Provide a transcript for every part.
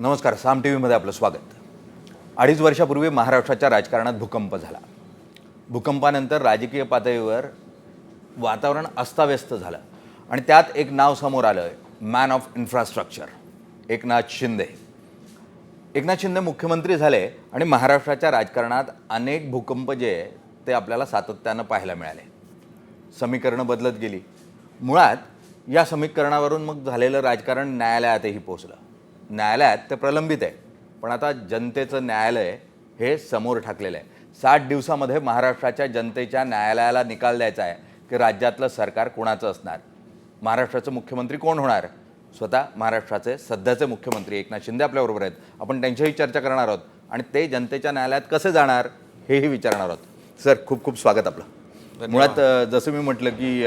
नमस्कार. साम टी व्हीमध्ये आपलं स्वागत. 2.5 वर्षापूर्वी महाराष्ट्राच्या राजकारणात भूकंप झाला. भूकंपानंतर राजकीय पातळीवर वातावरण अस्ताव्यस्त झालं आणि त्यात एक नाव समोर आलं, man of infrastructure Eknath Shinde. Eknath Shinde मुख्यमंत्री झाले आणि महाराष्ट्राच्या राजकारणात अनेक भूकंप जे आहे ते आपल्याला सातत्यानं पाहायला मिळाले. समीकरणं बदलत गेली. मुळात या समीकरणावरून मग झालेलं राजकारण न्यायालयातही पोचलं. न्यायालयात ते प्रलंबित आहे, पण आता जनतेचं न्यायालय हे समोर ठाकलेलं आहे. 60 दिवसामध्ये महाराष्ट्राच्या जनतेच्या न्यायालयाला निकाल द्यायचा आहे की राज्यातलं सरकार कोणाचं असणार, महाराष्ट्राचं मुख्यमंत्री कोण होणार. स्वतः महाराष्ट्राचे सध्याचे मुख्यमंत्री एकनाथ शिंदे आपल्याबरोबर आहेत. आपण त्यांच्याही चर्चा करणार आहोत आणि ते जनतेच्या न्यायालयात कसे जाणार हेही विचारणार आहोत. सर, खूप खूप स्वागत आपलं. मुळात जसं मी म्हटलं की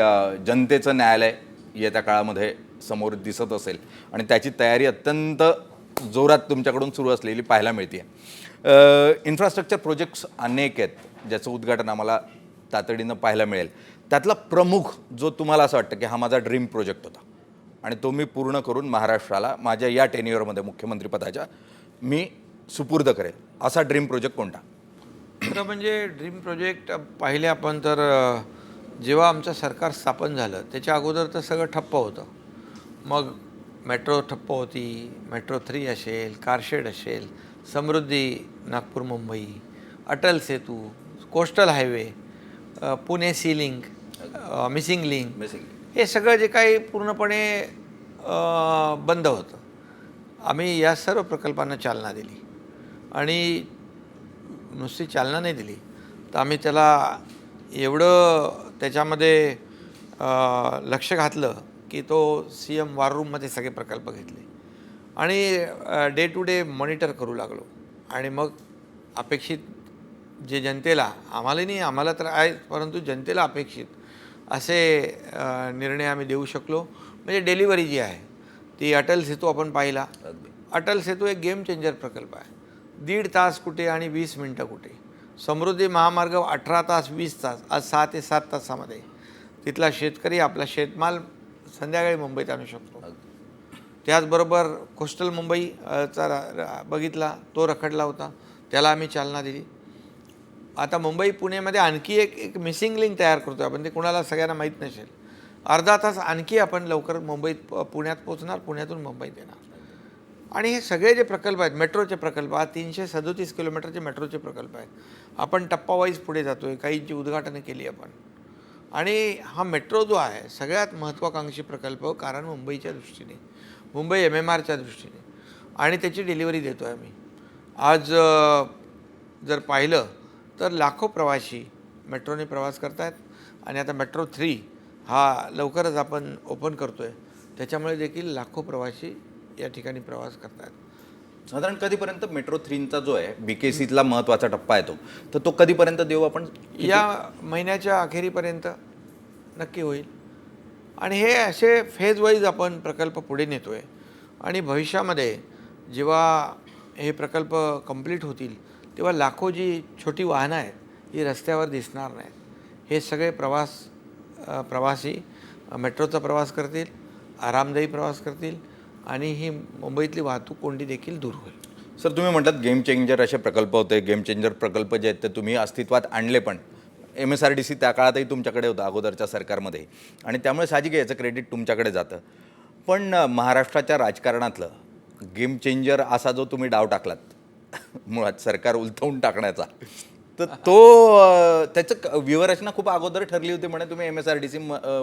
जनतेचं न्यायालय येत्या काळामध्ये समोर दिसत असेल आणि त्याची तयारी अत्यंत जोरात तुमच्याकडून सुरू असलेली पाहायला मिळते. इन्फ्रास्ट्रक्चर प्रोजेक्ट्स अनेक आहेत ज्याचं उद्घाटन आम्हाला तातडीनं पाहायला मिळेल. त्यातला प्रमुख जो तुम्हाला असं वाटतं की हा माझा ड्रीम प्रोजेक्ट होता आणि तो मी पूर्ण करून महाराष्ट्राला माझ्या या टेन्युअरमध्ये मुख्यमंत्रीपदाच्या मी सुपूर्द करेल, असा ड्रीम प्रोजेक्ट कोणता? खरं म्हणजे ड्रीम प्रोजेक्ट पाहिले आपण तर जेव्हा आमचं सरकार स्थापन झालं त्याच्या अगोदर तर सगळं ठप्प होतं. मग मेट्रो ठप्प होती, मेट्रो 3 असेल, कारशेड असेल, Samruddhi Nagpur Mumbai, Atal Setu, coastal highway, Pune sea link, missing link, हे सगळं जे काही पूर्णपणे बंद होतं. आम्ही या सर्व प्रकल्पांना चालना दिली आणि नुसती चालना नाही दिली तर आम्ही त्याला एवढं त्याच्यामध्ये लक्ष घातलं की तो CM वॉर रूममध्ये सगळे प्रकल्प घेतले आणि डे टू डे मॉनिटर करू लागलो. आणि मग अपेक्षित जे जनतेला, आम्हाला नाही, आम्हाला तर आहे, परंतु जनतेला अपेक्षित असे निर्णय आम्ही देऊ शकलो. म्हणजे डिलिव्हरी जी आहे ती अटल सेतू आपण पाहिला. अटल सेतू एक गेम चेंजर प्रकल्प आहे. 1.5 तास कुठे आणि 20 मिनटं कुठे. समृद्धी महामार्ग 18 तास 20 तास, आज 6 ते 7 तासामध्ये तिथला शेतकरी आपला शेतमाल संध्याकाळी मुंबईत आणू शकतो. त्याचबरोबर कोस्टल मुंबईचा बघितला, तो रखडला होता, त्याला आम्ही चालना दिली. आता मुंबई पुणेमध्ये आणखी एक मिसिंग लिंक तयार करतो आपण, ते कुणाला सगळ्यांना माहीत नसेल. अर्धा तास आणखी आपण लवकर मुंबईत पुण्यात पोचणार, पुण्यातून मुंबईत येणार. आणि हे सगळे जे प्रकल्प आहेत, मेट्रोचे प्रकल्प, आज 337 किलोमीटरचे मेट्रोचे प्रकल्प आहेत. आपण टप्पावाईज पुढे जातो आहे, काहींची उद्घाटनं केली आपण. आणि हा मेट्रो जो आहे सगळ्यात महत्त्वाकांक्षी प्रकल्प, कारण मुंबईच्या दृष्टीने, मुंबई MMRच्या दृष्टीने, आणि त्याची डिलिव्हरी देतो आहे आम्ही. आज जर पाहिलं तर लाखो प्रवासी मेट्रोने प्रवास करत आहेत आणि आता मेट्रो 3 हा लवकरच आपण ओपन करतो आहे. त्याच्यामुळे देखील लाखो प्रवासी या ठिकाणी प्रवास करत आहेत. साधारण कधीपर्यंत मेट्रो 3चा जो आहे BKCतला महत्त्वाचा टप्पा आहे तर तो कधीपर्यंत देऊ आपण? या महिन्याच्या अखेरीपर्यंत नक्की होईल. आणि हे असे फेज वाईज आपण प्रकल्प पुढे नेतो आहे. आणि भविष्यामध्ये जेव्हा हे प्रकल्प कंप्लीट होतील तेव्हा लाखो जी छोटी वाहनं आहेत ही रस्त्यावर दिसणार नाहीत. हे सगळे प्रवासी मेट्रोचा प्रवास करतील, आरामदायी प्रवास करतील आणि ही मुंबईतली वाहतूक कोंडी देखील दूर होईल. सर, तुम्ही म्हणतात गेम चेंजर असे प्रकल्प होते. गेम चेंजर प्रकल्प जे आहेत ते तुम्ही अस्तित्वात आणले, पण MSRDC त्या काळातही तुमच्याकडे होतं, अगोदरच्या सरकारमध्ये, आणि त्यामुळे साहजिक याचं क्रेडिट तुमच्याकडे जातं. पण महाराष्ट्राच्या राजकारणातलं गेम चेंजर असा जो तुम्ही डाव टाकलात मुळात सरकार उलथवून टाकण्याचा, तर तो त्याचं व्यूहरचना खूप अगोदर ठरली होती म्हणे. तुम्ही MSRDC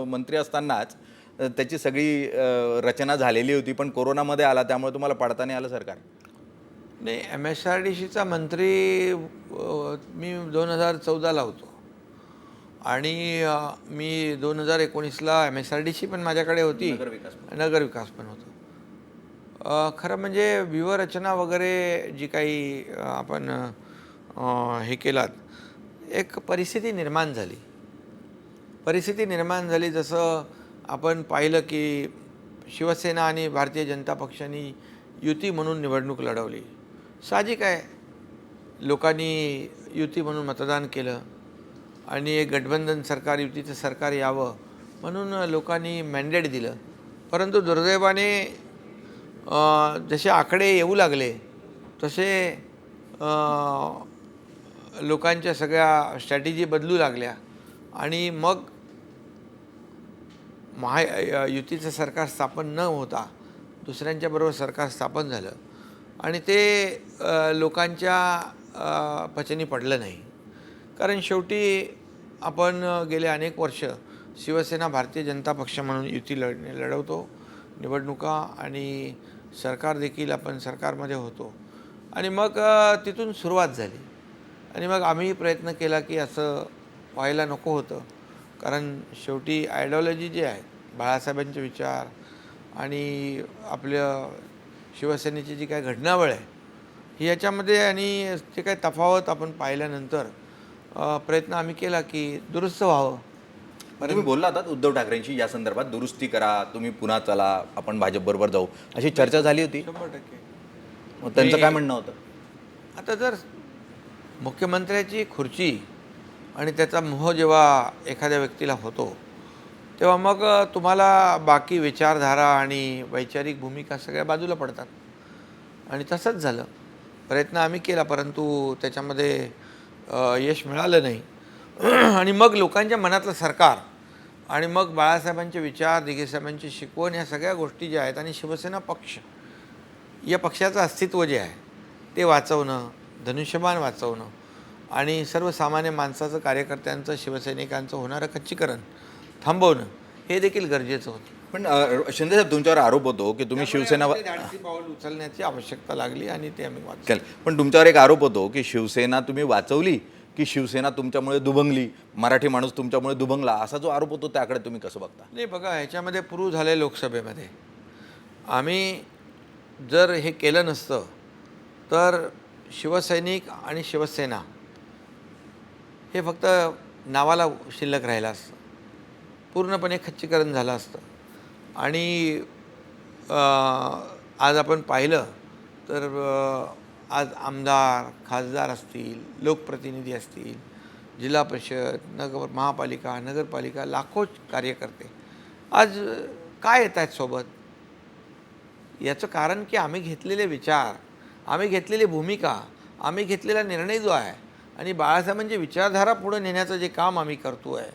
मंत्री असतानाच त्याची सगळी रचना झालेली होती, पण कोरोनामध्ये आला त्यामुळे तुम्हाला पाडता नाही आलं सरकार. नाही, MSRDCचा मंत्री मी 2014ला होतो आणि मी 2019ला MSRDC पण माझ्याकडे होती, नगर विकास पण होतं. खरं म्हणजे व्यूहरचना वगैरे जी काही आपण हे केलात, एक परिस्थिती निर्माण झाली. जसं आपण पाहिलं की शिवसेना आणि भारतीय जनता पक्षाने युती म्हणून निवडणूक लढवली. साहजिक आहे, लोकांनी युती म्हणून मतदान केलं आणि एक गठबंधन सरकार, युतीचं सरकार यावं म्हणून लोकांनी मॅन्डेट दिलं. परंतु दुर्दैवाने जसे आकडे येऊ लागले तसे लोकांच्या सगळ्या स्ट्रॅटेजी बदलू लागल्या आणि मग युतीचं सरकार स्थापन न होता दुसऱ्यांच्या बरोबर सरकार स्थापन झालं आणि ते लोकांच्या पचनी पडलं नाही. कारण शेवटी आपण गेले अनेक वर्ष शिवसेना भारतीय जनता पक्ष म्हणून युती लढवतो निवडणुका आणि सरकार देखील आपण सरकारमध्ये होतो आणि मग तिथून सुरुवात झाली आणि मग आम्ही प्रयत्न केला की असं व्हायला नको होतं. कारण शेवटी आयडिओलॉजी जी आहे बाळासाहेबांचे विचार आणि आपल्या शिवसेनेची जी काही घटनावळ आहे ही याच्यामध्ये आणि ते काही तफावत आपण पाहिल्यानंतर प्रयत्न आम्ही केला की दुरुस्त व्हावं. तुम्ही बोलला होता उद्धव ठाकरेंशी या संदर्भात दुरुस्ती करा, तुम्ही पुन्हा चला, आपण भाजपबरोबर जाऊ, अशी चर्चा झाली होती. 100%. मग त्यांचं काय म्हणणं होतं? आता जर मुख्यमंत्र्याची खुर्ची आणि त्याचा मोह जेव्हा एखाद्या व्यक्तीला होतो तेव्हा मग तुम्हाला बाकी विचारधारा आणि वैचारिक भूमिका सगळ्या बाजूला पडतात आणि तसंच झालं. प्रयत्न आम्ही केला परंतु त्याच्यामध्ये यश मिळालं नाही आणि मग लोकांच्या मनातलं सरकार आणि मग बाळासाहेबांचे विचार दिघेसाहेबांची शिकवण या सगळ्या गोष्टी ज्या आहेत आणि शिवसेना पक्ष या पक्षाचं अस्तित्व जे आहे ते वाचवणं, धनुष्यबाण वाचवणं आणि सर्वसामान्य माणसाचं कार्यकर्त्यांचं शिवसैनिकांचं होणारं खच्चीकरण थांबवणं हे देखील गरजेचं होतं. पण शिंदे साहेब, तुमच्यावर आरोप होतो की तुम्ही शिवसेना धाडसी पाऊल उचलण्याची आवश्यकता लागली आणि ते आम्ही वाचलं. पण तुमच्यावर एक आरोप होतो की शिवसेना तुम्ही वाचवली की शिवसेना तुमच्यामुळे दुभंगली, मराठी माणूस तुमच्यामुळे दुभंगला, असा जो आरोप होतो त्याकडे तुम्ही कसं बघता? नाही बघा, ह्याच्यामध्ये प्रूव्ह झालं लोकसभेमध्ये. आम्ही जर हे केलं नसतं तर शिवसैनिक आणि शिवसेना हे फक्त नावाला शिल्लक राहिलं असतं, पूर्णपणे खच्चीकरण झालं असतं. आणि आज आपण पाहिलं तर आज आमदार खासदार असतील, लोकप्रतिनिधी असतील, जिल्हा परिषद, महापालिका, नगरपालिका, लाखो कार्यकर्ते आज काय येत आहेत सोबत. याचं कारण की आम्ही घेतलेले विचार, आम्ही घेतलेली भूमिका, आम्ही घेतलेला निर्णय जो आहे आणि बाळासाहेबांची विचारधारा पुढे नेण्याचं जे काम आम्ही करतो आहे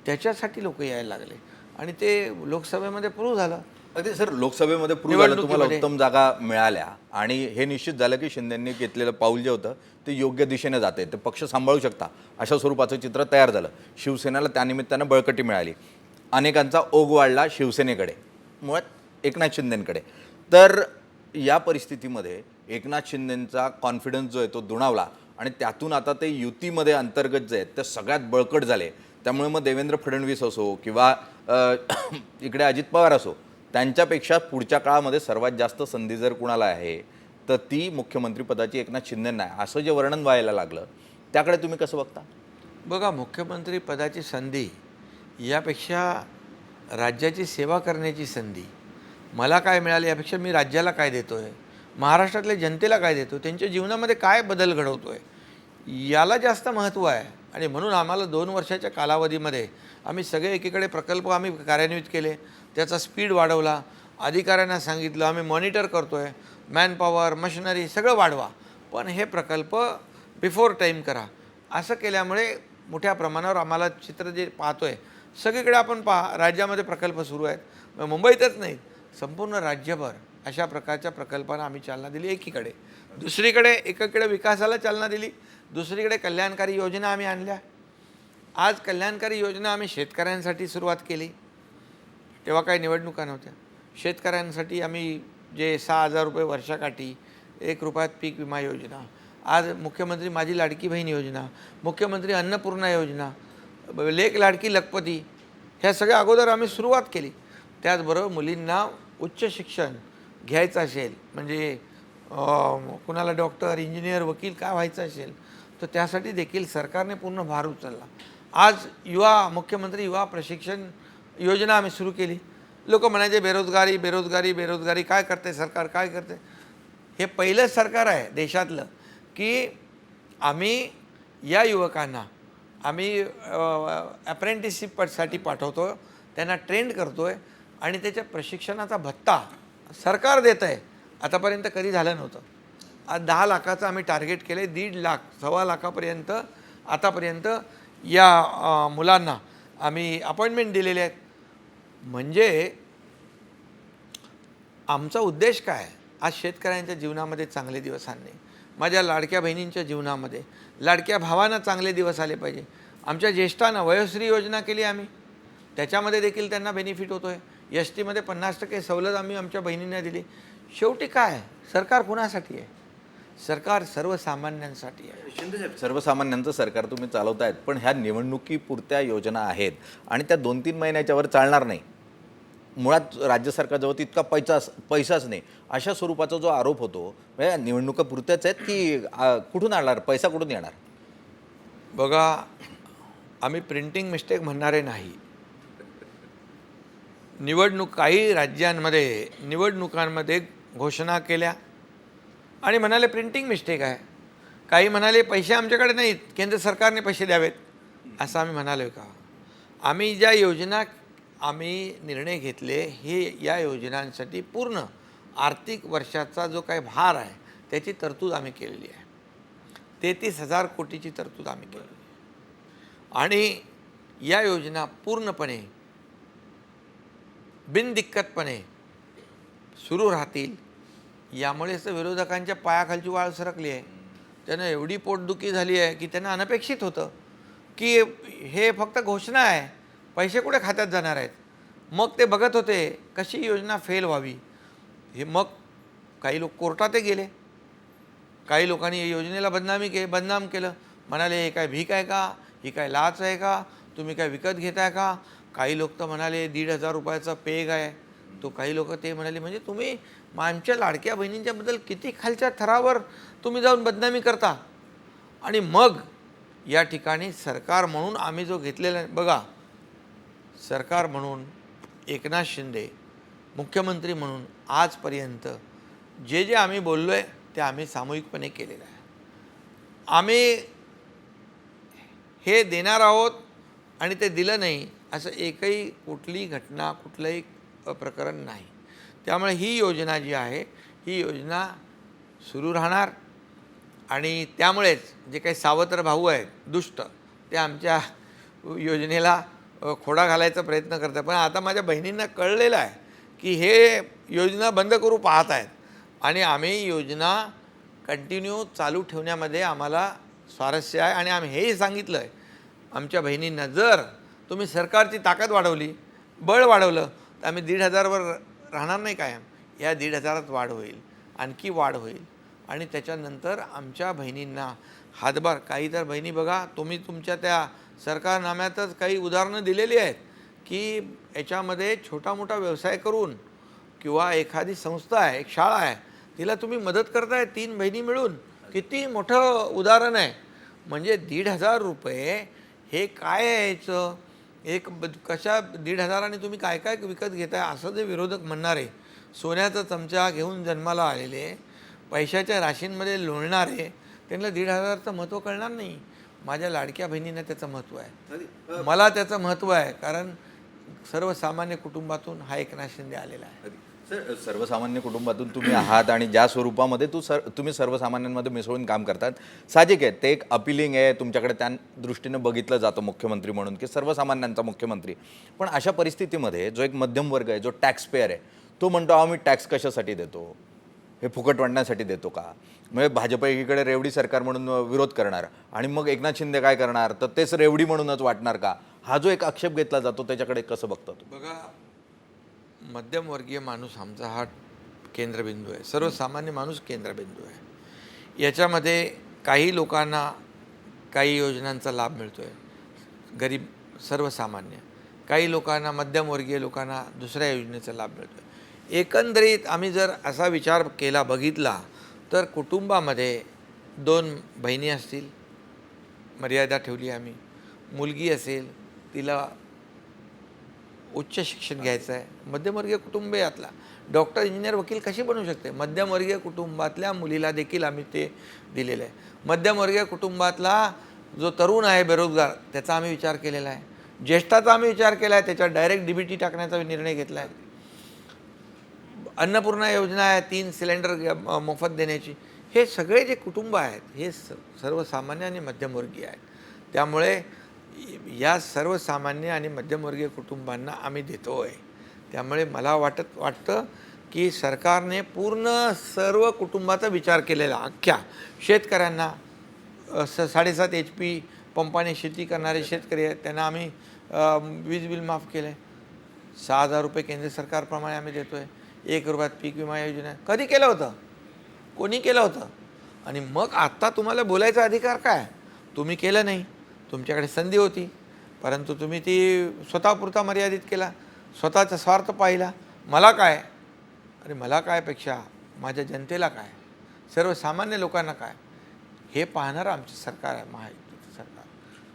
त्याच्यासाठी लोक यायला लागले आणि ते लोकसभेमध्ये प्रूव्ह झालं. अगदी सर, लोकसभेमध्ये प्रूव्ह झालं, तुम्हाला उत्तम जागा मिळाल्या आणि हे निश्चित झालं की शिंदेंनी घेतलेलं पाऊल जे होतं ते योग्य दिशेने जाते, ते पक्ष सांभाळू शकता अशा स्वरूपाचं चित्र तयार झालं. शिवसेनेला त्यानिमित्तानं बळकटी मिळाली, अनेकांचा ओघ वाढला शिवसेनेकडे, मुळात एकनाथ शिंदेंकडे. तर या परिस्थितीमध्ये एकनाथ शिंदेंचा कॉन्फिडन्स जो आहे तो दुणावला आणि त्यातून आता ते युतीमध्ये अंतर्गत जे आहेत ते सगळ्यात बळकट झाले. त्यामुळे मग देवेंद्र फडणवीस असो किंवा इकडे अजित पवार असो, त्यांच्यापेक्षा पुढच्या काळामध्ये सर्वात जास्त संधी जर कुणाला आहे तर ती मुख्यमंत्रीपदाची एकनाथ शिंदेंना आहे, असं जे वर्णन व्हायला लागलं त्याकडे तुम्ही कसं बघता? बघा, मुख्यमंत्री पदाची संधी यापेक्षा राज्याची सेवा करण्याची संधी मला काय मिळाली यापेक्षा मी राज्याला काय देतो आहे, महाराष्ट्रातल्या जनतेला काय देतो, त्यांच्या जीवनामध्ये काय बदल घडवतो आहे, याला जास्त महत्त्व आहे. आणि म्हणून आम्हाला 2 वर्षाच्या कालावधीमध्ये आम्ही सगळे एकीकडे प्रकल्प आम्ही कार्यान्वित केले, त्याचा स्पीड वाढवला, अधिकाऱ्यांना सांगितलं आम्ही मॉनिटर करतो आहे, मॅनपॉवर, मशिनरी सगळं वाढवा, पण हे प्रकल्प बिफोर टाईम करा. असं केल्यामुळे मोठ्या प्रमाणावर आम्हाला चित्र जे पाहतो आहे सगळीकडे आपण राज्यामध्ये प्रकल्प सुरू आहेत, मुंबईतच नाही संपूर्ण राज्यभर अशा प्रकारच्या प्रकल्पांना आम्ही चालना दिली. एकीकडे विकासाला चालना दिली, दुसरीकडे कल्याणकारी योजना आम्ही आणल्या. आज कल्याणकारी योजना आम्ही शेतकऱ्यांसाठी सुरुवात केली, तेव्हा काही निवडणुका नव्हत्या. शेतकऱ्यांसाठी आम्ही जे 6,000 रुपये वर्षाकाठी, 1 रुपयात पीक विमा योजना, आज मुख्यमंत्री माझी लाडकी बहीण योजना, मुख्यमंत्री अन्नपूर्णा योजना, लेक लाडकी लखपती, ह्या सगळ्या अगोदर आम्ही सुरुवात केली. त्याचबरोबर मुलींना उच्च शिक्षण घ्यायचं असेल, म्हणजे कुणाला डॉक्टर, इंजिनियर, वकील काय व्हायचं असेल तर त्यासाठी देखील सरकारने पूर्ण भार उचलला. आज मुख्यमंत्री युवा प्रशिक्षण योजना आम्ही सुरू केली. लोक म्हणायचे बेरोजगारी बेरोजगारी बेरोजगारी, काय करते सरकार, काय करते. हे पहिलं सरकार आहे देशातलं की आम्ही या युवकांना आम्ही अप्रेंटिसशिपसाठी पाठवतो, त्यांना ट्रेंड करतो आहे आणि त्याच्या प्रशिक्षणाचा भत्ता सरकार देतं आहे, आतापर्यंत कधी झालं नव्हतं. आज 10 लाखाचं आम्ही टार्गेट केलं आहे. 1.5 लाख, 1.25 लाखापर्यंत आतापर्यंत या मुलांना आम्ही अपॉइंटमेंट दिलेले आहेत. म्हणजे आमचा उद्देश काय आहे? आज शेतकऱ्यांच्या जीवनामध्ये चांगले दिवस आणणे, माझ्या लाडक्या बहिणींच्या जीवनामध्ये, लाडक्या भावांना चांगले दिवस आले पाहिजे. आमच्या ज्येष्ठांना वयोश्री योजना केली आम्ही, त्याच्यामध्ये देखील त्यांना बेनिफिट होतो आहे. एस टीमध्ये 50% सवलत आम्ही आमच्या बहिणींना दिली. शेवटी काय, सरकार कुणासाठी आहे? सरकार सर्वसामान्यांसाठी आहे. शिंदे साहेब, सर्वसामान्यांचं सरकार तुम्ही चालवतायत, पण ह्या निवडणुकीपुरत्या योजना आहेत आणि त्या 2-3 महिन्याच्यावर चालणार नाही. मुळात राज्य सरकारजवळ तितका पैसाच नाही, अशा स्वरूपाचा जो आरोप होतो, म्हणजे निवडणुकापुरत्याच आहेत की कुठून आणणार पैसा, कुठून येणार? बघा, आम्ही प्रिंटिंग मिस्टेक म्हणणारे नाही. काही राज्यांमध्ये निवडणुकांमध्ये घोषणा केल्या आणि म्हणाले प्रिंटिंग मिस्टेक आहे. काही म्हणाले पैसे आमच्याकडे नाहीत, केंद्र सरकारने पैसे द्यावेत, असं आम्ही म्हणालो का? आम्ही ज्या योजना आम्ही निर्णय घेतले, हे या योजनांसाठी पूर्ण आर्थिक वर्षाचा जो काही भार आहे त्याची तरतूद आम्ही केलेली आहे. 33,000 कोटीची तरतूद आम्ही केली आणि या योजना पूर्णपणे बिनदिक्कतपणे सुरू राहतील. यामुळेच विरोधकांच्या पायाखालची वाळ सरकली आहे. त्यांना एवढी पोटदुखी झाली आहे की त्यांना अनपेक्षित होतं की हे फक्त घोषणा आहे, पैसे कुठे खात्यात जाणार आहेत. मग ते बघत होते कशी योजना फेल व्हावी. हे मग काही लोक कोर्टातही गेले, काही लोकांनी या योजनेला बदनाम केलं. म्हणाले हे काय भीक आहे का, ही काय लाच आहे का, तुम्ही काय विकत घेताय का. काही लोक तर म्हणाले 1,500 रुपयाचा पेग आहे तो. काही लोक ते म्हणाले म्हणजे तुम्ही आमच्या लाडक्या बहिणींच्याबद्दल किती खालच्या थरावर तुम्ही जाऊन बदनामी करता. आणि मग या ठिकाणी सरकार म्हणून आम्ही जो घेतलेला बघा, सरकार म्हणून एकनाथ शिंदे मुख्यमंत्री म्हणून आजपर्यंत जे जे आम्ही बोललो आहे ते आम्ही सामूहिकपणे केलेलं आहे. आम्ही हे देणार आहोत आणि ते दिलं नाही असं एकही कुठली घटना, कुठलंही प्रकरण नाही. त्यामुळे ही योजना जी आहे ही योजना सुरू राहणार आणि त्यामुळेच जे काही सावत्र भाऊ आहेत दुष्ट, ते आमच्या योजनेला खोडा घालायचा प्रयत्न करतात. पण आता माझ्या बहिणींना कळलेलं आहे की हे योजना बंद करू पाहत आहेत आणि आम्ही योजना कंटिन्यू चालू ठेवण्यामध्ये आम्हाला स्वारस्य आहे. आणि आम्ही हेही सांगितलं आहे आमच्या बहिणींना, जर तुम्ही सरकारची ताकद वाढवली, बळ वाढवलं, तर आम्ही 1,500वर राहणार नाही कायम. या 1,500त वाढ होईल, आणखी वाढ होईल. आणि त्याच्यानंतर आमच्या बहिणींना हातभार, काही तर बहिणी बघा, तुम्ही तुमच्या त्या सरकारनाम्यातच काही उदाहरणं दिलेली आहेत की याच्यामध्ये छोटा मोठा व्यवसाय करून किंवा एखादी संस्था आहे, एक शाळा आहे, तिला तुम्ही मदत करताय 3 बहिणी मिळून. किती मोठं उदाहरण आहे. म्हणजे 1,500 रुपये हे काय आहे याचं, एक कशा 1,500ने तुम्ही काय काय विकत घेताय असं जे विरोधक म्हणणारे, सोन्याचा चमचा घेऊन जन्माला आलेले, पैशाच्या राशींमध्ये लोळणारे, त्यांना 1,500चं महत्त्व कळणार नाही. माझ्या लाडक्या बहिणींना त्याचं महत्त्व आहे, मला त्याचं महत्त्व आहे, कारण सर्वसामान्य कुटुंबातून हा एकनाथ शिंदे आलेला आहे. सर, सर्वसामान्य कुटुंबातून तुम्ही आहात आणि ज्या स्वरूपामध्ये तुम्ही सर्वसामान्यांमध्ये मिसळून काम करतात, साहजिक आहे ते एक अपिलिंग आहे, तुमच्याकडे त्या दृष्टीनं बघितलं जातं मुख्यमंत्री म्हणून की सर्वसामान्यांचा मुख्यमंत्री. पण अशा परिस्थितीमध्ये जो एक मध्यम वर्ग आहे, जो टॅक्स पेअर आहे, तो म्हणतो आम्ही टॅक्स कशासाठी देतो, हे फुकट वाटण्यासाठी देतो का. म्हणजे भाजप एकीकडे रेवडी सरकार म्हणून विरोध करणार आणि मग एकनाथ शिंदे काय करणार, तर तेच रेवडी म्हणूनच वाटणार का, हा जो एक आक्षेप घेतला जातो त्याच्याकडे कसं बघतो? बघा, मध्यमवर्गीय माणूस आमचा हा केंद्रबिंदू आहे, सर्वसामान्य माणूस केंद्रबिंदू आहे. याच्यामध्ये काही लोकांना काही योजनांचा लाभ मिळतो आहे, गरीब सर्वसामान्य, काही लोकांना, मध्यमवर्गीय लोकांना दुसऱ्या योजनेचा लाभ मिळतो आहे. एकंदरीत आम्ही जर असा विचार केला, बघितला, तर कुटुंबामध्ये 2 बहिणी असतील, मर्यादा ठेवली आम्ही, मुलगी असेल, तिला उच्च शिक्षण घ्यायचं आहे, मध्यमवर्गीय कुटुंब यातला डॉक्टर, इंजिनियर, वकील कशी बनू शकते, मध्यमवर्गीय कुटुंबातल्या मुलीला देखील आम्ही ते दिलेलं आहे. मध्यमवर्गीय कुटुंबातला जो तरुण आहे बेरोजगार, त्याचा आम्ही विचार केलेला आहे. ज्येष्ठाचा आम्ही विचार केला आहे, त्याच्यात डायरेक्ट DBT टाकण्याचा निर्णय घेतला आहे. अन्नपूर्णा योजना आहे, 3 सिलेंडर मोफत देण्याची. हे सगळे जे कुटुंब आहेत हे सर्वसामान्य आणि मध्यमवर्गीय आहेत. त्यामुळे या सर्वसामान्य आणि मध्यमवर्गीय कुटुंबांना आम्ही देतो आहे. त्यामुळे मला वाटतं की सरकारने पूर्ण सर्व कुटुंबाचा विचार केलेला. अख्ख्या शेतकऱ्यांना 7.5 HP पंपाने शेती करणारे शेतकरी आहेत त्यांना आम्ही वीज बिल माफ केलं आहे. 6,000 रुपये केंद्र सरकारप्रमाणे आम्ही देतो आहे. 1 रुपयात पीक विमा योजना कधी केलं होतं? कोणी केलं होतं? आणि मग आत्ता तुम्हाला बोलायचा अधिकार काय? तुम्ही केलं नाही. तुमच्याकडे संधी होती, परंतु तुम्ही ती स्वतःपुरता मर्यादित केला, स्वतःचा स्वार्थ पाहिला. मला काय आणि मला कायपेक्षा माझ्या जनतेला काय, सर्वसामान्य लोकांना काय, हे पाहणारं आमचं सरकार आहे, महायुतीचं सरकार.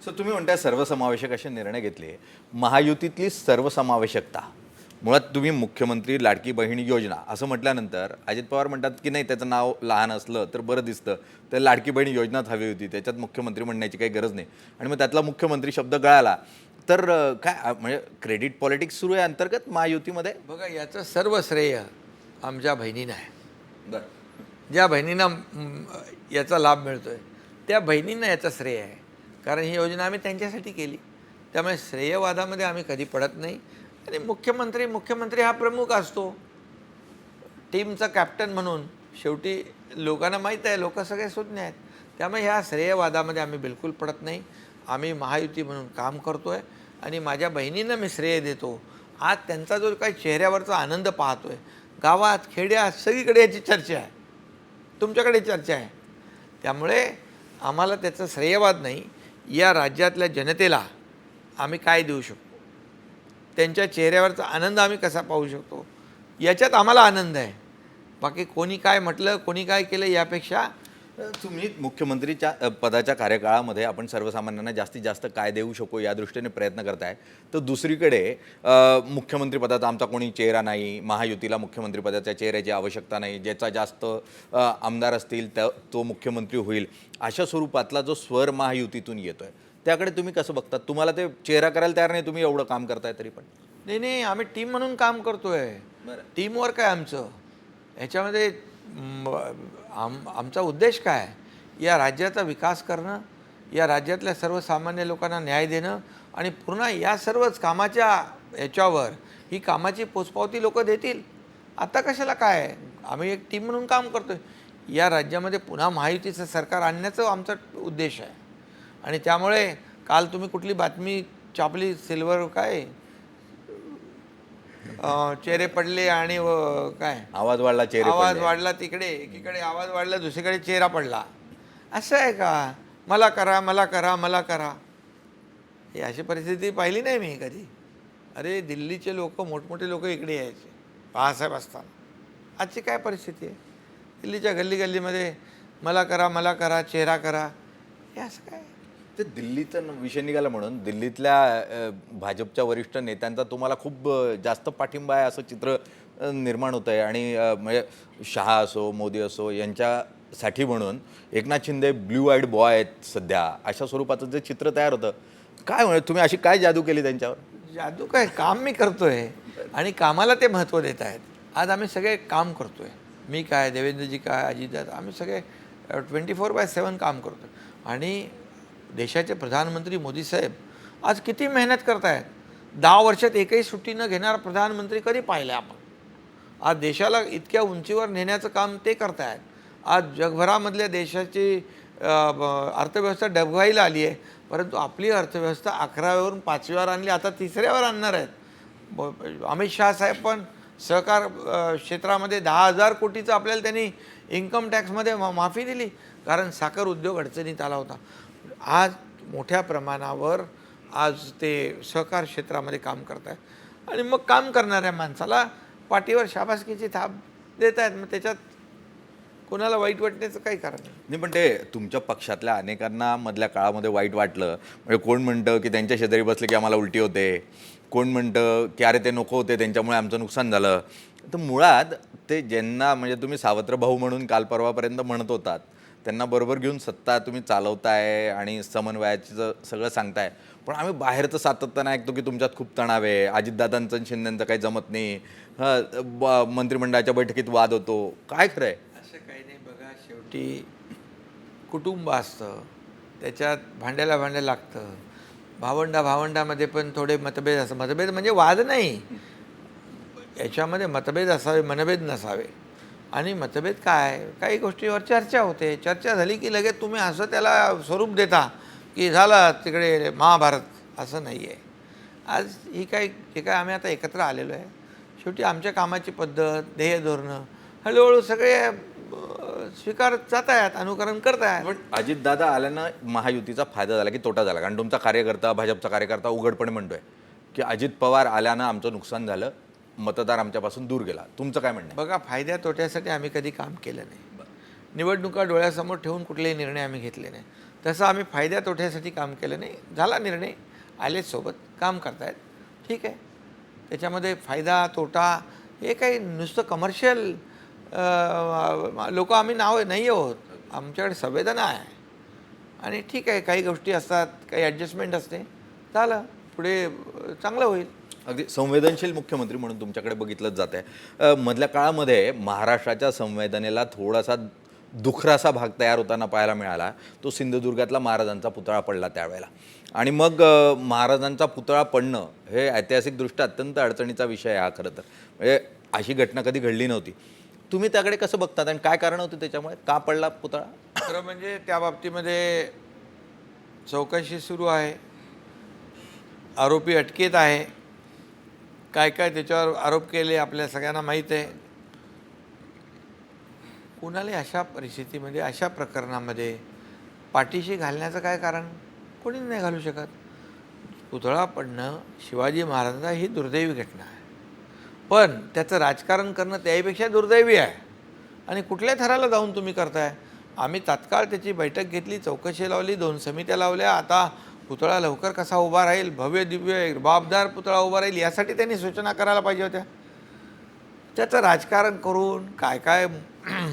सो तुम्ही म्हणताय सर्वसमावेशक असे निर्णय घेतले. महायुतीतली सर्वसमावेशकता, मुळात तुम्ही मुख्यमंत्री लाडकी बहीण योजना असं म्हटल्यानंतर अजित पवार म्हणतात की नाही त्याचं नाव लहान असलं तर बरं दिसतं, तर लाडकी बहीण योजनाच हवी होती, त्याच्यात मुख्यमंत्री म्हणण्याची काही गरज नाही. आणि मग त्यातला मुख्यमंत्री शब्द गळाला तर काय म्हणजे क्रेडिट पॉलिटिक्स सुरू आहे अंतर्गत महायुतीमध्ये? बघा, याचं सर्व श्रेय आमच्या बहिणींना आहे. बरं. ज्या बहिणींना याचा लाभ मिळतो आहे त्या बहिणींना याचं श्रेय आहे, कारण ही योजना आम्ही त्यांच्यासाठी केली. त्यामुळे श्रेयवादामध्ये आम्ही कधी पडत नाही. आणि मुख्यमंत्री हा प्रमुख असतो, टीमचा कॅप्टन म्हणून. शेवटी लोकांना माहीत आहे, लोक सगळे सुज्ञ आहेत. त्यामुळे ह्या श्रेयवादामध्ये आम्ही बिलकुल पडत नाही. आम्ही महायुती म्हणून काम करतो आहे आणि माझ्या बहिणींना मी श्रेय देतो. आज त्यांचा जो काही चेहऱ्यावरचा आनंद पाहतो आहे, गावात खेड्यात सगळीकडे याची चर्चा आहे, तुमच्याकडे चर्चा आहे. त्यामुळे आम्हाला त्याचं श्रेयवाद नाही. या राज्यातल्या जनतेला आम्ही काय देऊ शकतो, त्यांच्या चेहऱ्यावरचा आनंद आम्ही कसा पाहू शकतो, याच्यात आम्हाला आनंद आहे. बाकी कोणी काय म्हटलं, कोणी काय केलं यापेक्षा तुम्ही मुख्यमंत्रीच्या पदाच्या कार्यकाळामध्ये आपण सर्वसामान्यांना जास्तीत जास्त काय देऊ शकू या दृष्टीने प्रयत्न करताय, तर दुसरीकडे मुख्यमंत्रीपदाचा आमचा कोणी चेहरा नाही, महायुतीला मुख्यमंत्रीपदाच्या चेहऱ्याची आवश्यकता नाही, ज्याचा जास्त आमदार असतील तो मुख्यमंत्री होईल, अशा स्वरूपातला जो स्वर महायुतीतून येतोय त्याकडे तुम्ही कसं बघतात? तुम्हाला ते चेहरा करायला तयार नाही, तुम्ही एवढं काम करताय तरी पण? नाही, आम्ही टीम म्हणून काम करतोय. टीमवर्क आहे आमचं. ह्याच्यामध्ये आमचा उद्देश काय आहे? या राज्याचा विकास करणं, या राज्यातल्या सर्वसामान्य लोकांना न्याय देणं आणि पुन्हा या सर्वच कामाच्या ह्याच्यावर ही कामाची पोचपावती लोक देतील. आता कशाला काय आहे? आम्ही एक टीम म्हणून काम करतोय. या राज्यामध्ये पुन्हा महायुतीचं सरकार आणण्याचं आमचा उद्देश आहे. आणि त्यामुळे काल तुम्ही कुठली बातमी छापली, सिल्वर काय चेहरे पडले आणि काय आवाज वाढला, चेहरे आवाज पडले. वाढला, तिकडे एकीकडे आवाज वाढला, दुसरीकडे चेहरा पडला. असं आहे का? मला करा, मला करा, मला करा, ही अशी परिस्थिती पाहिली नाही मी कधी. अरे दिल्लीचे लोक, मोठमोठे लोक इकडे यायचे बाळासाहेब असताना. आजची काय परिस्थिती आहे? दिल्लीच्या गल्ली गल्लीमध्ये मला करा, मला करा, चेहरा करा, हे असं काय? ते दिल्लीचा विषय निघाला म्हणून दिल्लीतल्या भाजपच्या वरिष्ठ नेत्यांचा तुम्हाला खूप जास्त पाठिंबा आहे असं चित्र निर्माण होतं आहे. आणि म्हणजे शहा असो, मोदी असो, यांच्यासाठी म्हणून Eknath Shinde blue eyed boy आहेत सध्या, अशा स्वरूपाचं जे चित्र तयार होतं, काय म्हणजे तुम्ही अशी काय जादू केली त्यांच्यावर? जादू काय, काम मी करतोय आणि कामाला ते महत्त्व देत आहेत. आज आम्ही सगळे काम करतोय. मी काय, देवेंद्रजी काय, अजितदादा, आम्ही सगळे 24/7 काम करतो. आणि देशाचे प्रधानमंत्री मोदी साहेब आज किती मेहनत करत आहेत. 10 वर्षात एकही सुट्टी न घेणारा प्रधानमंत्री कधी पाहिलं आपण? आज देशाला इतक्या उंचीवर नेण्याचं काम ते करत आहेत. आज जगभरामधल्या देशाची अर्थव्यवस्था डबघाईला आली आहे, परंतु आपली अर्थव्यवस्था 11व्यावरून 5व्यावर आणली, आता 3ऱ्यावर आणणार आहेत. अमित शहा साहेब पण सहकार क्षेत्रामध्ये 10,000 कोटीचं आपल्याला त्यांनी इन्कम टॅक्समध्ये माफी दिली, कारण साखर उद्योग अडचणीत आला होता. आज मोठ्या प्रमाणावर आज ते सहकार क्षेत्रामध्ये काम करत आहेत आणि मग काम करणाऱ्या माणसाला पाठीवर शाबासकीची थाप देत आहेत. मग त्याच्यात कोणाला वाईट वाटण्याचं काही कारण नाही. पण ते तुमच्या पक्षातल्या अनेकांना मधल्या काळामध्ये वाईट वाटलं. म्हणजे कोण म्हणतं की त्यांच्या शेजारी बसले की आम्हाला उलटी होते, कोण म्हणतं की अरे ते नको होते त्यांच्यामुळे आमचं नुकसान झालं. तर मुळात ते ज्यांना म्हणजे तुम्ही सावत्र भाऊ म्हणून काल परवापर्यंत म्हणत होतात, त्यांना बरोबर घेऊन सत्ता तुम्ही चालवताय आणि समन्वयाचं सगळं सांगताय, पण आम्ही बाहेरचं सातत्यानं ऐकतो की तुमच्यात खूप तणाव आहे, अजितदादांचं आणि शिंदेंचं काही जमत नाही, मंत्रिमंडळाच्या बैठकीत वाद होतो. काय खरं आहे? असं काही नाही. बघा, शेवटी कुटुंब असतं, त्याच्यात भांड्याला लागतं. भावंडामध्ये पण थोडे मतभेद असतात. मतभेद म्हणजे वाद नाही, याच्यामध्ये मतभेद असावे, मनभेद नसावे. आणि मतभेद काय, काही गोष्टीवर चर्चा होते. चर्चा झाली की लगेच तुम्ही असं त्याला स्वरूप देता की झालं तिकडे महाभारत. असं नाही आहे. आज हे काय आम्ही आता एकत्र आलेलो आहे. शेवटी आमच्या कामाची पद्धत, ध्येय धोरणं हळूहळू सगळे स्वीकारत जात आहेत, अनुकरण करत आहेत. पण अजितदादा आल्यानं महायुतीचा फायदा झाला की तोटा झाला? कारण तुमचा कार्यकर्ता, भाजपचा कार्यकर्ता उघडपणे म्हणतोय की अजित पवार आल्यानं आमचं नुकसान झालं, मतदार आमच्यापासून दूर गेला. तुमचं काय म्हणणं आहे? बघा, फायद्या तोट्यासाठी आम्ही कधी काम केलं नाही. निवडणुका डोळ्यासमोर ठेवून कुठलेही निर्णय आम्ही घेतले नाही. तसं आम्ही फायद्या तोट्यासाठी काम केलं नाही. झाला निर्णय, आले सोबत काम करतायत, ठीक आहे. त्याच्यामध्ये फायदा तोटा हे काही नुसतं कमर्शियल लोक आम्ही नाही आहोत. आमच्याकडे संवेदना आहे आणि ठीक आहे, काही गोष्टी असतात, काही ॲडजस्टमेंट असते, झालं पुढे चांगलं होईल. अगदी संवेदनशील मुख्यमंत्री म्हणून तुमच्याकडे बघितलंच जात आहे. मधल्या काळामध्ये महाराष्ट्राच्या संवेदनेला थोडासा दुखरासा भाग तयार होताना पाहायला मिळाला. तो सिंधुदुर्गातला महाराजांचा पुतळा पडला त्यावेळेला. आणि मग महाराजांचा पुतळा पडणं हे ऐतिहासिकदृष्ट्या अत्यंत अडचणीचा विषय आहे हा. खरं तर म्हणजे अशी घटना कधी घडली नव्हती. तुम्ही त्याकडे कसं बघतात आणि काय कारण होतं त्याच्यामुळे, का पडला पुतळा? खरं म्हणजे त्या बाबतीमध्ये चौकशी सुरू आहे, आरोपी अटकेत आहे. काय त्याच्यावर आरोप केले आपल्या सगळ्यांना माहीत आहे. कुणाला अशा परिस्थितीमध्ये, अशा प्रकरणामध्ये पाठीशी घालण्याचं काय कारण? कोणीच नाही घालू शकत. पुतळा पडणं शिवाजी महाराजांचा ही दुर्दैवी घटना आहे, पण त्याचं राजकारण करणं त्याहीपेक्षा दुर्दैवी आहे. आणि कुठल्या थराला जाऊन तुम्ही करताय? आम्ही तात्काळ त्याची बैठक घेतली, चौकशी लावली, 2 समित्या लावल्या. आता पुतळा लवकर कसा उभा राहील, भव्य दिव्य रुबाबदार पुतळा उभा राहील, यासाठी त्यांनी सूचना करायला पाहिजे होत्या. त्याचं राजकारण करून काय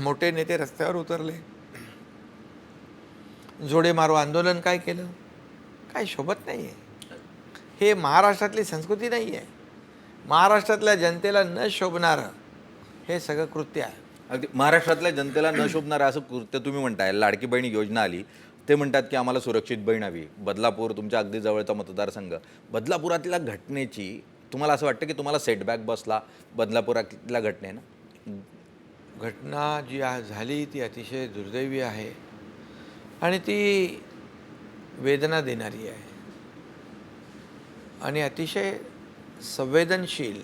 मोठे नेते रस्त्यावर उतरले, जोडे मारो आंदोलन काय केलं, काय शोभत नाही आहे. हे महाराष्ट्रातली संस्कृती नाही आहे. महाराष्ट्रातल्या जनतेला न शोभणारं हे सगळं कृत्य आहे. अगदी महाराष्ट्रातल्या जनतेला न शोभणारं असं कृत्य तुम्ही म्हणताय. लाडकी बहीण योजना आली, ते म्हणतात की आम्हाला सुरक्षित बहीण हवी. बदलापूर तुमच्या अगदी जवळचा मतदारसंघ, बदलापुरातल्या घटनेची तुम्हाला असं वाटतं की तुम्हाला सेटबॅक बसला बदलापुरातल्या घटनेनं? घटना जी झाली ती अतिशय दुर्दैवी आहे आणि ती वेदना देणारी आहे आणि अतिशय संवेदनशील.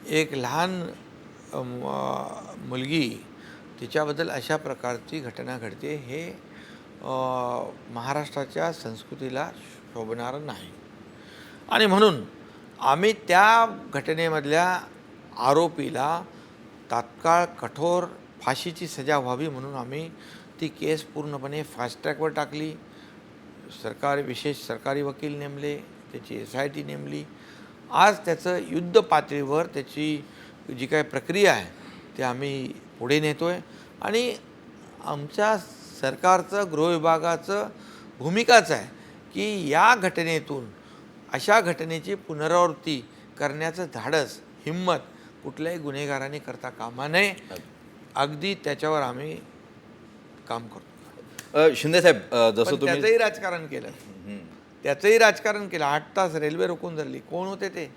एक लहान मुलगी, तिच्याबद्दल अशा प्रकारची घटना घडते, हे महाराष्ट्राच्या संस्कृतीला शोभणारं नाही. आणि म्हणून आम्ही त्या घटनेमधल्या आरोपीला तात्काळ कठोर फाशीची सजा व्हावी म्हणून आम्ही ती केस पूर्णपणे फास्ट ट्रॅकवर टाकली. विशेष सरकारी वकील नेमले, त्याची SIT नेमली. आज त्याचं युद्ध पातळीवर त्याची जी काही प्रक्रिया आहे ते आम्ही पुढे नेतो आहे. आणि आमच्या सरकारचं, गृह विभागाचं भूमिकाच आहे की या घटनेतून अशा घटनेची पुनरावृत्ती करण्याचं धाडस, हिंमत कुठल्याही गुन्हेगारांनी करता कामा नये. अगदी त्याच्यावर आम्ही काम करतो. शिंदेसाहेब, जसं तुम्ही त्याचंही राजकारण केलं, त्याचंही राजकारण केलं. 8 तास रेल्वे रोखून धरली. कोण होते ते?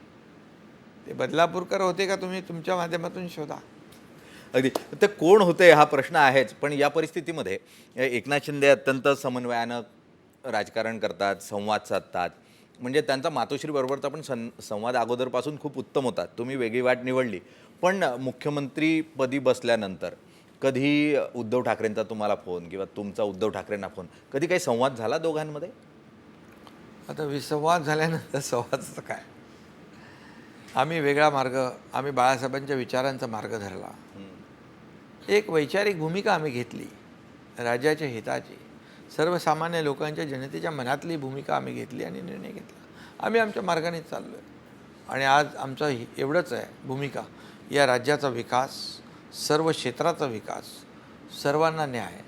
बदलापूरकर होते का? तुम्ही तुमच्या माध्यमातून शोधा. अगदी ते कोण होते हा प्रश्न आहेच. पण या परिस्थितीमध्ये एकनाथ शिंदे अत्यंत समन्वयानं राजकारण करतात, संवाद साधतात. म्हणजे त्यांचा मातोश्रीबरोबरचा पण संवाद अगोदरपासून खूप उत्तम होता. तुम्ही वेगळी वाट निवडली, पण मुख्यमंत्रीपदी बसल्यानंतर कधी उद्धव ठाकरेंचा तुम्हाला फोन किंवा तुमचा उद्धव ठाकरेंना फोन, कधी काही संवाद झाला दोघांमध्ये? आता विसंवाद झाल्यानंतर संवादाचं काय? आम्ही वेगळा मार्ग, आम्ही बाळासाहेबांच्या विचारांचा मार्ग धरला. एक वैचारिक भूमिका आम्ही घेतली, राज्याच्या हिताची, सर्वसामान्य लोकांच्या, जनतेच्या मनातली भूमिका आम्ही घेतली आणि निर्णय घेतला. आम्ही आमच्या मार्गाने चाललो आहे. आणि आज आमचं एवढंच आहे भूमिका, या राज्याचा विकास, सर्व क्षेत्राचा विकास, सर्वांना न्याय,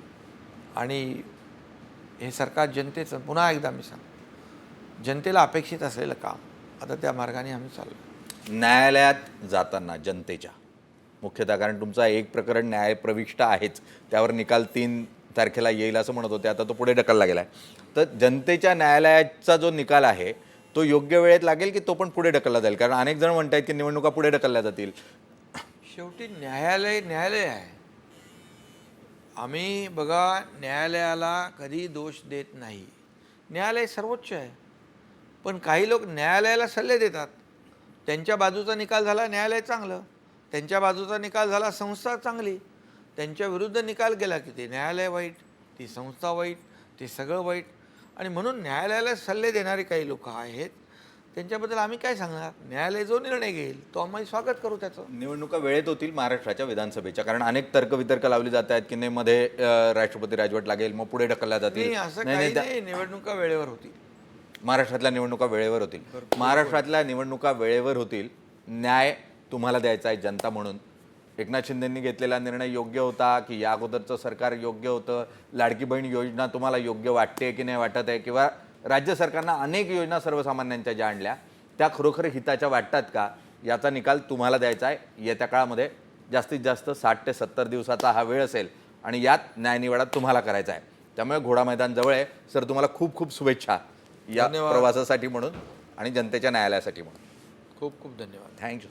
आणि हे सरकार जनतेचं, पुन्हा एकदा मी सांग, जनतेला अपेक्षित असलेलं काम आता त्या मार्गाने आम्ही चाललो. न्यायालयात जाताना जनतेच्या मुख्यतः, कारण तुमचा एक प्रकरण न्यायप्रविष्ट आहेच, त्यावर निकाल 3 तारखेला येईल असं म्हणत होते, आता तो पुढे ढकलला गेला आहे. तर जनतेच्या न्यायालयाचा जो निकाल आहे तो योग्य वेळेत लागेल की तो पण पुढे ढकलला जाईल? कारण अनेक जण म्हणत आहेत की निवडणुका पुढे ढकलल्या जातील. शेवटी न्यायालय न्यायालय आहे. आम्ही बघा, न्यायालयाला कधी दोष देत नाही. न्यायालय सर्वोच्च आहे. पण काही लोक न्यायालयाला सल्ले देतात. त्यांच्या बाजूचा निकाल झाला न्यायालय चांगलं, त्यांच्या बाजूचा निकाल झाला संस्था चांगली, त्यांच्या विरुद्ध निकाल गेला की ते न्यायालय वाईट, ती संस्था वाईट, ते सगळं वाईट. आणि म्हणून न्यायालयाला सल्ले देणारे काही लोक आहेत, त्यांच्याबद्दल आम्ही काय सांगणार? न्यायालय जो निर्णय घेईल तो आम्ही स्वागत करू त्याचं. निवडणुका वेळेत होतील महाराष्ट्राच्या विधानसभेच्या, कारण अनेक तर्कवितर्क लावली जात आहेत की नाही मध्ये राष्ट्रपती राजवट लागेल मग पुढे ढकलल्या जातील. नाही, असं काही नाही. निवडणुका वेळेवर होती. महाराष्ट्रातल्या निवडणुका वेळेवर होतील. महाराष्ट्रातल्या निवडणुका वेळेवर होतील. न्याय तुम्हाला द्यायचा आहे जनता म्हणून. एकनाथ शिंदेंनी घेतलेला निर्णय योग्य होता की या अगोदरचं सरकार योग्य होतं? लाडकी बहीण योजना तुम्हाला योग्य वाटते की नाही वाटत आहे? किंवा राज्य सरकारनं अनेक योजना सर्वसामान्यांच्या ज्या आणल्या त्या खरोखर हिताच्या वाटतात का? याचा निकाल तुम्हाला द्यायचा आहे. येत्या काळामध्ये जास्तीत जास्त 60 ते 70 दिवसाचा हा वेळ असेल आणि यात न्यायनिवाडा तुम्हाला करायचा आहे. त्यामुळे घोडा मैदान जवळ आहे. सर, तुम्हाला खूप खूप शुभेच्छा या धन्यवाद. प्रवासासाठी म्हणून आणि जनतेच्या न्यायालयासाठी म्हणून. खूप खूप धन्यवाद. थँक्यू.